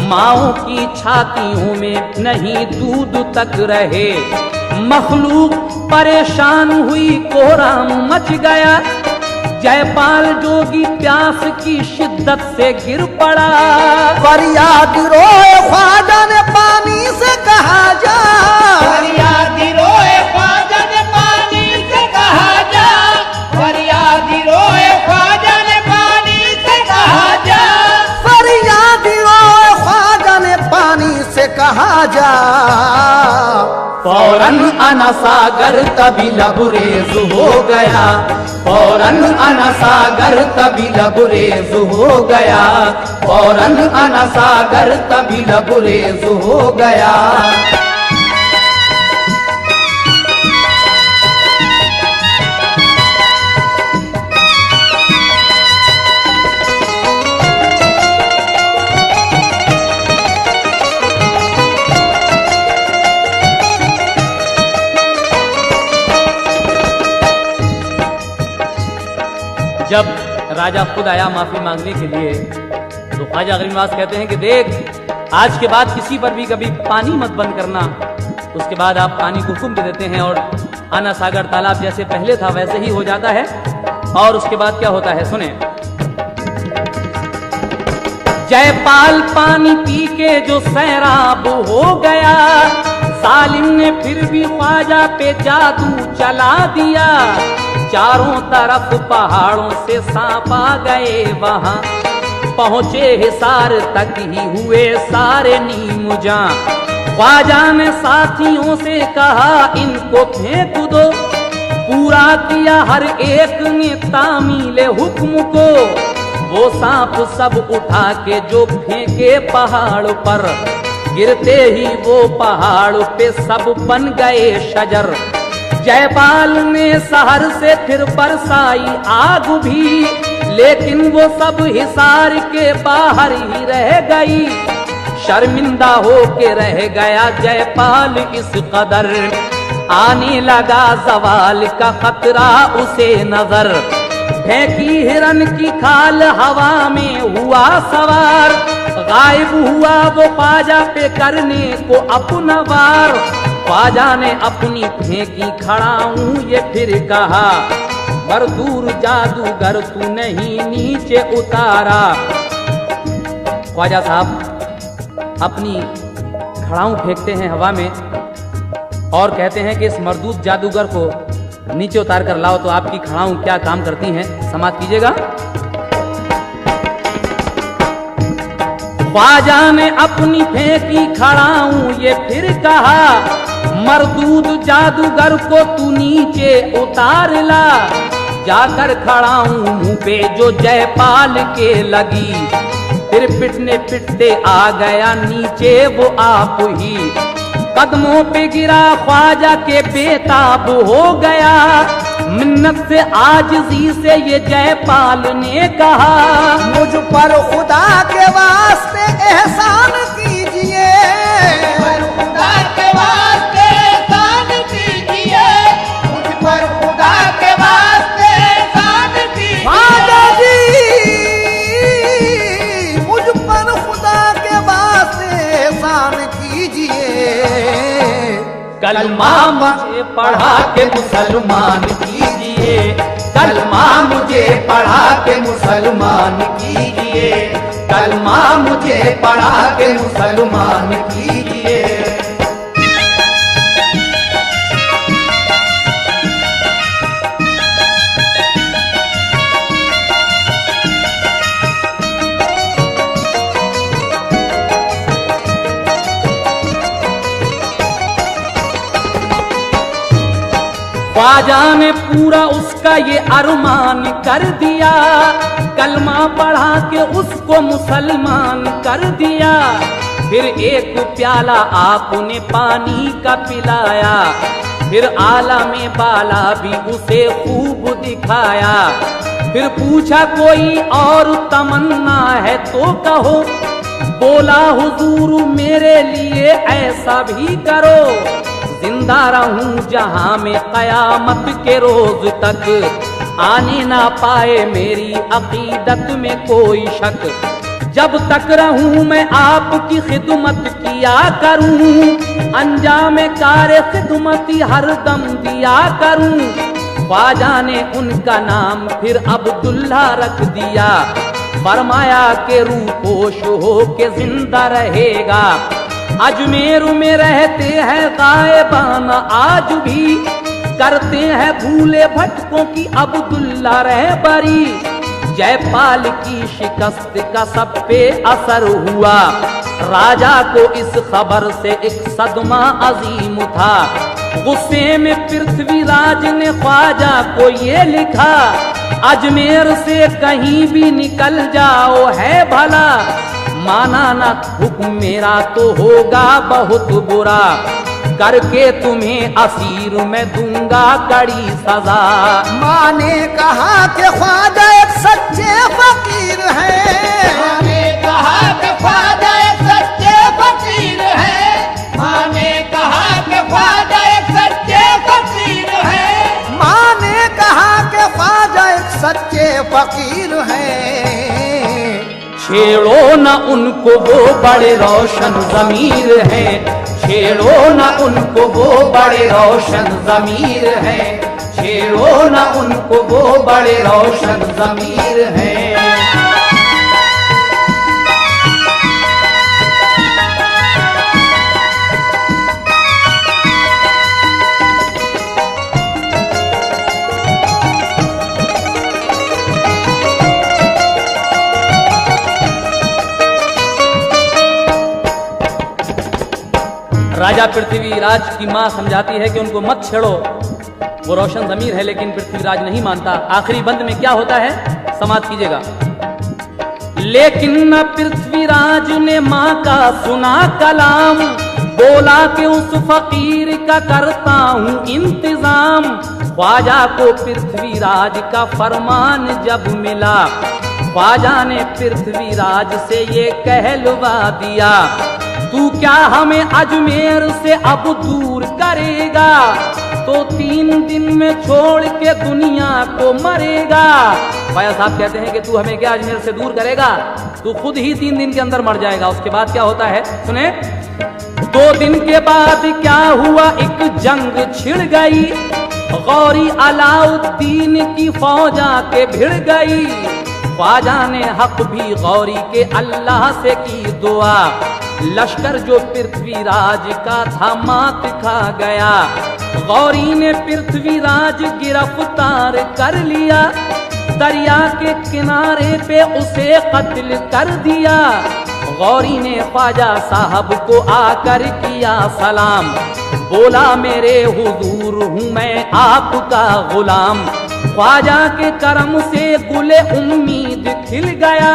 S3: माओ की छातियों में नहीं दूध तक रहे। मखलूक परेशान हुई, कोहराम मच गया। जयपाल जोगी प्यास की शिद्दत से गिर पड़ा।
S1: फरियाद रोए ख्वाजा ने पानी से कहा जा,
S2: फरियाद रोए ख्वाजा ने पानी से कहा जा, फरियाद रोए ख्वाजा ने पानी से कहा जा,
S1: फरियाद रोए ख्वाजा ने पानी से कहा जा।
S3: फौरन अना सागर तभी लबरेज हो गया, फौरन अना सागर तभी लबरेज हो गया, फौरन अना सागर तभी लबरेज हो गया। जब राजा खुद आया माफी मांगने के लिए तो ख्वाजा गरीब नवाज कहते हैं कि देख, आज के बाद किसी पर भी कभी पानी मत बंद करना। उसके बाद आप पानी को हुक्म दे देते हैं और आना सागर तालाब जैसे पहले था वैसे ही हो जाता है। और उसके बाद क्या होता है सुने। जयपाल पानी पी के जो सैराब हो गया, सालिम ने फिर भी ख्वाजा पे जादू चला दिया। चारों तरफ पहाड़ों से सांप आ गए, वहां पहुंचे हिसार तक ही हुए सारे नीमुजा। ख्वाजा ने साथियों से कहा इनको फेंक दो, पूरा किया हर एक ने तामील हुक्म को। वो सांप सब उठा के जो फेंके पहाड़ पर, गिरते ही वो पहाड़ पे सब बन गए शजर। जयपाल ने शहर से फिर बरसाई आग भी, लेकिन वो सब हिसार के बाहर ही रह गई। शर्मिंदा होके रह गया जयपाल इस कदर, आने लगा जवाल का खतरा उसे नजर। फेंकी हिरन की खाल हवा में हुआ सवार, गायब हुआ वो ख्वाजा पे करने को अपना वार। ख्वाजा ने अपनी फेंकी खड़ा हूं ये फिर कहा, मरदूर जादूगर तू नहीं नीचे उतारा। ख्वाजा साहब अपनी खड़ाऊ फेंकते हैं हवा में और कहते हैं कि इस मरदूत जादूगर को नीचे उतार कर लाओ तो आपकी खड़ाऊ क्या काम करती हैं, समाप्त कीजिएगा। ख्वाजा ने अपनी फेंकी खड़ाऊ ये फिर कहा, मरदूत जादूगर को तू नीचे उतार ला। जाकर खड़ाऊ मुंह पे जो जयपाल के लगी, फिर पिटने पिटते आ गया नीचे वो आप ही। कदमों पे गिरा ख्वाजा के बेताब हो गया, मिन्नत से आजिज़ी से ये जयपाल ने कहा,
S1: मुझ पर खुदा के वास्ते एहसान कीजिए,
S2: खुदा के वास्ते एहसान कीजिए, मुझ पर खुदा के वास्ते एहसान कीजिए।
S1: ख्वाजा जी मुझ पर खुदा के वास्ते एहसान कीजिए।
S3: कलमा मुझे पढ़ा के मुसलमान कीजिए, कलमा मुझे पढ़ा के मुसलमान कीजिए, कलमा मुझे पढ़ा के मुसलमान कीजिए। ख्वाजा ने पूरा उसका ये अरमान कर दिया, कलमा पढ़ा के उसको मुसलमान कर दिया। फिर एक प्याला आपने पानी का पिलाया, फिर आला में बाला भी उसे खूब दिखाया। फिर पूछा कोई और तमन्ना है तो कहो, बोला हुजूर मेरे लिए ऐसा भी करो, जिंदा रहूं जहां में कयामत के रोज तक, आने ना पाए मेरी अकीदत में कोई शक। जब तक रहूं मैं आपकी खिदमत किया करूं, अंजाम कार खिदमती हर दम दिया करूं। ख्वाजा ने उनका नाम फिर अब्दुल्ला रख दिया, फरमाया के रूपोश हो के जिंदा रहेगा। अजमेर में रहते हैं गायबान आज भी, करते हैं भूले भटकों की अब्दुल्ला रहबरी। जयपाल की शिकस्त का सब पे असर हुआ, राजा को इस खबर से एक सदमा अजीम था। गुस्से में पृथ्वीराज ने ख्वाजा को ये लिखा, अजमेर से कहीं भी निकल जाओ है भला, माना ना हुक्म मेरा तो होगा बहुत बुरा, करके तुम्हें असीर मैं दूंगा कड़ी सजा।
S1: माँ ने कहा कि ख्वाजा एक सच्चे फकीर है,
S2: माँ ने कहा कि ख्वाजा एक सच्चे फकीर है, माँ ने कहा कि ख्वाजा एक सच्चे फकीर है,
S1: माँ ने कहा कि ख्वाजा एक सच्चे फकीर है।
S3: छेड़ो न उनको वो बड़े रोशन ज़मीर हैं, छेड़ो न उनको वो बड़े रोशन ज़मीर हैं, छेड़ो न उनको वो बड़े रोशन ज़मीर हैं। राजा पृथ्वीराज की मां समझाती है कि उनको मत छेड़ो, वो रोशन ज़मीर है, लेकिन पृथ्वीराज नहीं मानता। आखिरी बंद में क्या होता है, समाप्त कीजिएगा। लेकिन न पृथ्वीराज ने माँ का सुना कलाम, बोला कि उस फकीर का करता हूँ इंतजाम। ख्वाजा को पृथ्वीराज का फरमान जब मिला, ख्वाजा ने पृथ्वीराज से ये कहलवा दिया, तू क्या हमें अजमेर से अब दूर करेगा, तो 3 दिन में छोड़ के दुनिया को मरेगा। ख्वाजा साहब कहते हैं कि तू हमें क्या अजमेर से दूर करेगा, तू खुद ही 3 दिन के अंदर मर जाएगा। उसके बाद क्या होता है सुने। 2 दिन के बाद क्या हुआ, एक जंग छिड़ गई, गौरी अलाउद्दीन की फौज आके भिड़ गई। ख्वाजा ने हक भी गौरी के अल्लाह से की दुआ, लश्कर जो पृथ्वीराज का था मात खा गया। गौरी ने पृथ्वीराज गिरफ्तार कर लिया, दरिया के किनारे पे उसे कत्ल कर दिया। गौरी ने ख्वाजा साहब को आकर किया सलाम, बोला मेरे हुजूर हूँ मैं आपका गुलाम। ख्वाजा के करम से गुले उम्मीद खिल गया,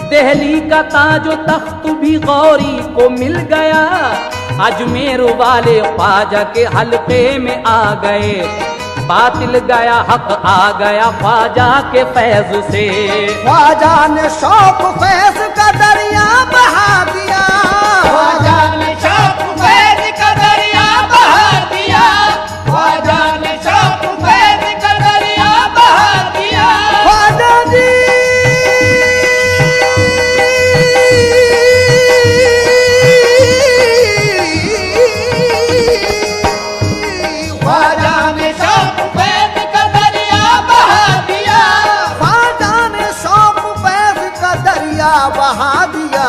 S3: दिल्ली का ताज तख्त भी गौरी को मिल गया। अजमेर वाले ख्वाजा के हल्के में आ गए, बातिल गया हक आ गया ख्वाजा के फैज से।
S1: ख्वाजा ने शौक फैज का दरिया बहा दिया,
S2: ख्वाजा ने शौक फैज का दरिया बहा दिया, ख्वाजा ने शौक फैज का दरिया बहा दिया।
S1: ख्वाजा जी
S2: ख्वाजा ने शौक फैज का दरिया बहा दिया,
S1: ख्वाजा ने शौक फैज का दरिया बहा दिया।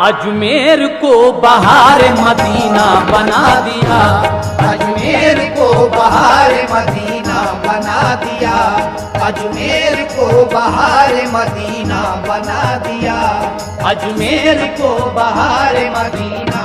S3: अजमेर को बहार मदीना बना दिया,
S2: अजमेर को बहार मदीना बना दिया, अजमेर को बहार मदीना बना दिया, अजमेर को बहार मदीना